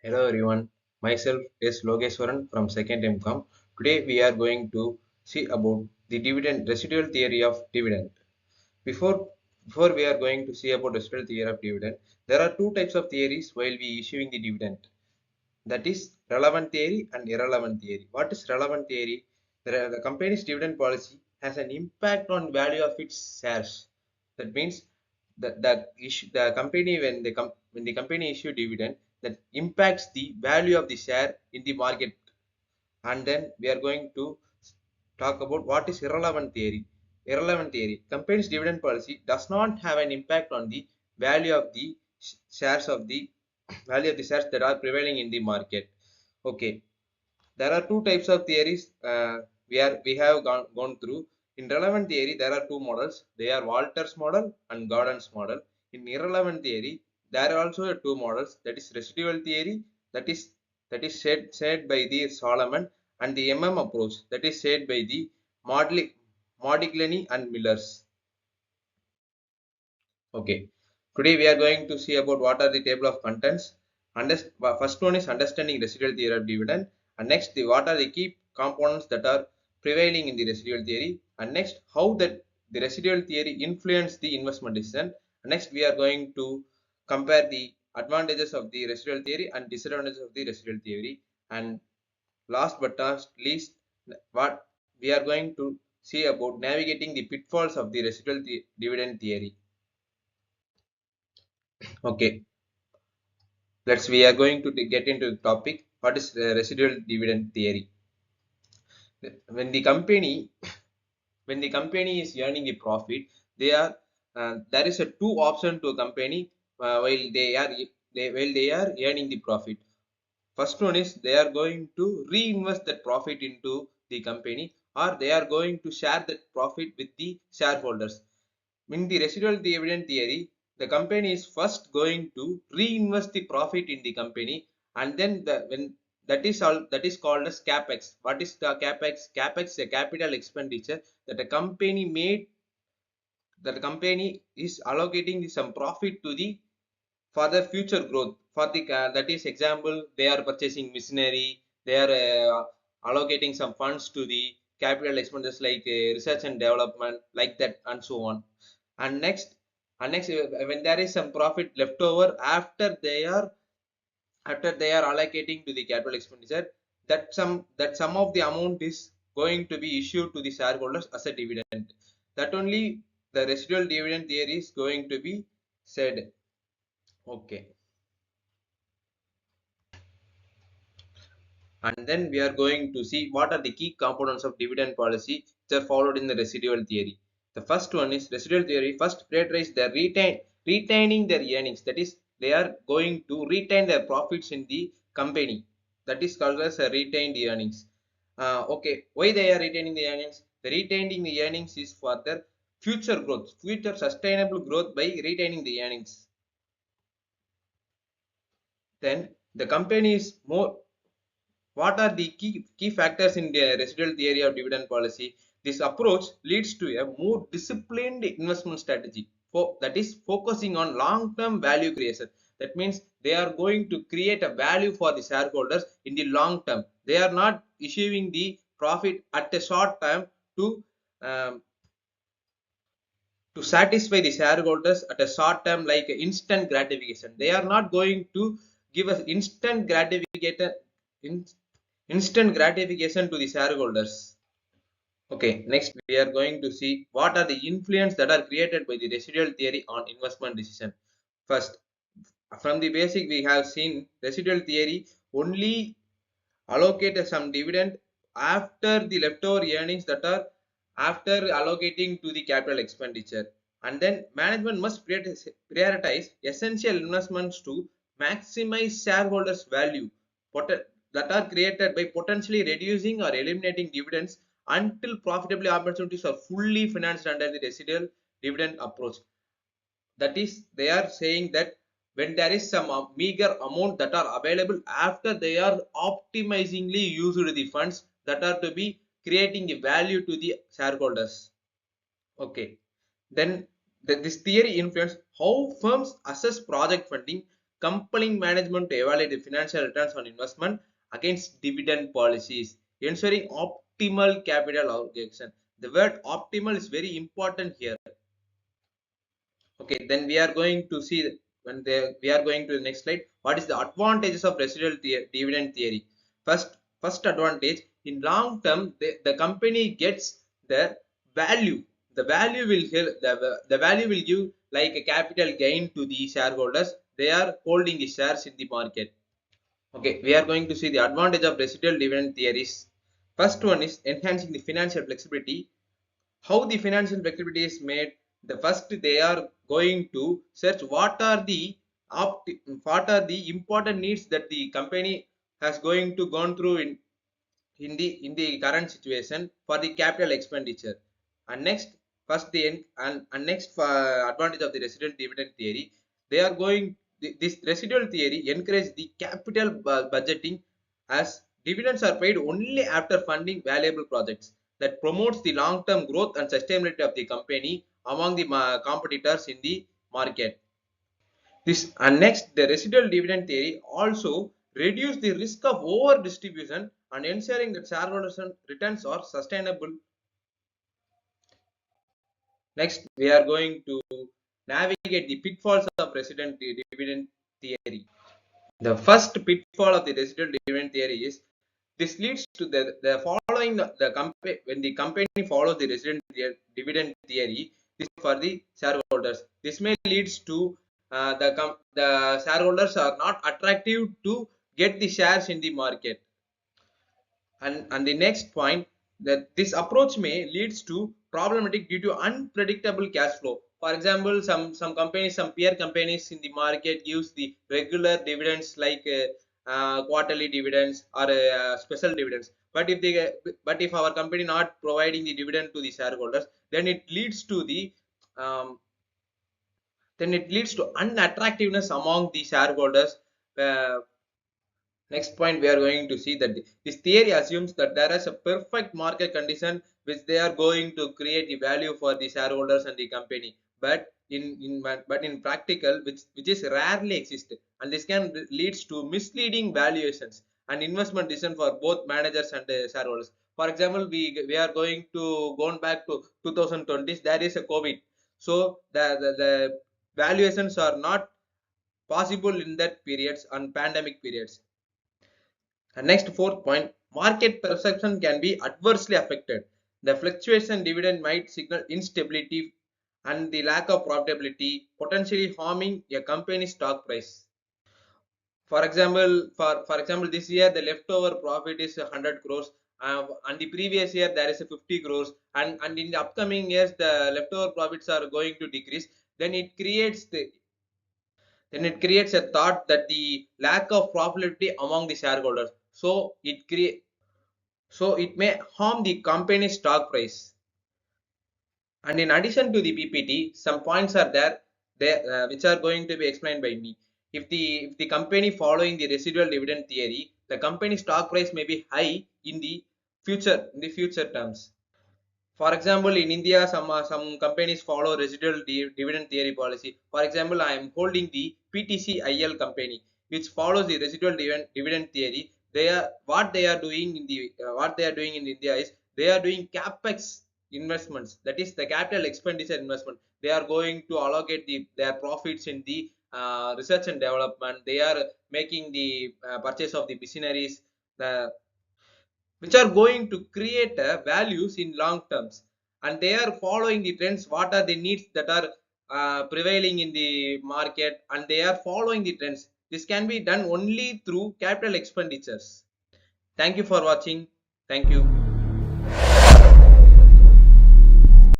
Hello everyone, myself is Logesh from Second MCom. Today we are going to see about the dividend residual theory of dividend. Before before we are going to see about residual theory of dividend, there are two types of theories while we issuing the dividend. That is relevant theory and irrelevant theory. What is relevant theory? The company's dividend policy has an impact on value of its shares. That means the company when the company issue dividend that impacts the value of the share in the market. And then we are going to talk about what is irrelevant theory. Irrelevant theory. Company's dividend policy does not have an impact on the value of the shares of the value of the shares that are prevailing in the market. Okay, there are two types of theories we have gone through. In relevant theory, there are two models. They are Walter's model and Gordon's model. In irrelevant theory, there are also two models. That is residual theory. That is said by the Solomon, and the approach. That is said by the Modigliani and Millers. Okay. Today we are going to see about what are the table of contents. First one is understanding residual theory of dividend, and next what are the key components that are prevailing in the residual theory, and next how that the residual theory influence the investment decision. And next we are going to compare the advantages of the residual theory and disadvantages of the residual theory. And last but not least, what we are going to see about navigating the pitfalls of the residual dividend theory. Okay, we are going to get into the topic. What is residual dividend theory? When the company when the company is earning a profit, they are there is a two option to a company while they are earning the profit. First one is they are going to reinvest that profit into the company, or they are going to share that profit with the shareholders. In the residual dividend theory, the company is first going to reinvest the profit in the company, and then when that is called as capex. What is the capex? Capex is a capital expenditure that a company made. That the company is allocating some profit to the for the future growth. For the that is example, they are purchasing machinery. They are allocating some funds to the capital expenditures like research and development, like that, and so on. And next when there is some profit left over after they are allocating to the capital expenditure, that some of the amount is going to be issued to the shareholders as a dividend. That only the residual dividend theory is going to be said. Okay, and then we are going to see what are the key components of dividend policy which are followed in the residual theory. The first one is residual theory first prioritize their retaining their earnings. That is, they are going to retain their profits in the company. That is called as a retained earnings. Okay, why they are retaining the earnings? The retaining the earnings is for their future growth, future sustainable growth by retaining the earnings. Then the company is more. What are the key factors in the residual theory of dividend policy? This approach leads to a more disciplined investment strategy that is focusing on long-term value creation. That means they are going to create a value for the shareholders in the long term. They are not issuing the profit at a short time to um, to satisfy the shareholders at a short term like instant gratification. They are not going to give us instant gratification to the shareholders. Okay, next we are going to see what are the influence that are created by the residual theory on investment decision. First, from the basic we have seen residual theory only allocate some dividend after the leftover earnings that are after allocating to the capital expenditure. And then management must prioritize essential investments to maximize shareholders value that are created by potentially reducing or eliminating dividends until profitability opportunities are fully financed under the residual dividend approach. That is, they are saying that when there is some meager amount that are available after they are optimizingly used the funds that are to be creating a value to the shareholders. Okay, then this theory influences how firms assess project funding, compelling management to evaluate the financial returns on investment against dividend policies, ensuring optimal capital allocation. The word optimal is very important here. Okay, then we are going to see we are going to the next slide. What is the advantages of residual dividend theory? First advantage, in long term, the company gets the value. The value will the value will give like a capital gain to the shareholders. They are holding the shares in the market. Okay, we are going to see the advantage of residual dividend theories. First one is enhancing the financial flexibility. How the financial flexibility is made? The first they are going to search what are the important needs that the company has going to gone through in the current situation for the capital expenditure. And next, first the and next advantage of the residual dividend theory, they are going this residual theory encourage the capital budgeting, as dividends are paid only after funding valuable projects, that promotes the long-term growth and sustainability of the company among the competitors in the market. This and next, the residual dividend theory also reduce the risk of over distribution and ensuring that shareholders returns are sustainable. Next, we are going to navigate the pitfalls of residual dividend theory. The first pitfall of the residual dividend theory is this leads to the following the company when the company follows the residual dividend theory, this for the shareholders. This may leads to the shareholders are not attractive to get the shares in the market. And the next point, that this approach may leads to problematic due to unpredictable cash flow. For example, some companies, some peer companies in the market gives the regular dividends like quarterly dividends or special dividends. But if our company not providing the dividend to the shareholders, then it leads to the um, unattractiveness among the shareholders. uh, Next point, we are going to see that this theory assumes that there is a perfect market condition which they are going to create the value for the shareholders and the company. But in practical, which is rarely exist, and this can leads to misleading valuations and investment decision for both managers and shareholders. For example, we are going to going back to 2020s. There is a COVID, so the valuations are not possible in that periods and pandemic periods. And next, fourth point, market perception can be adversely affected. The fluctuation dividend might signal instability and the lack of profitability, potentially harming a company's stock price. For example, this year the leftover profit is 100 crores, and the previous year there is a 50 crores, and in the upcoming years the leftover profits are going to decrease. Then it creates a thought that the lack of profitability among the shareholders. So it may harm the company's stock price. And in addition to the PPT, some points are there which are going to be explained by me. If the company following the residual dividend theory, the company stock price may be high in the future terms. For example, in India, some companies follow residual dividend theory policy. For example, I am holding the PTCIL company, which follows the residual dividend theory. What they are doing in India is they are doing capex investments. That is the capital expenditure investment. They are going to allocate their profits in the research and development. They are making the purchase of the machineries. The which are going to create values in long terms, and they are following the trends, what are the needs that are prevailing in the market, and they are following the trends. This can be done only through capital expenditures. Thank you for watching. Thank you.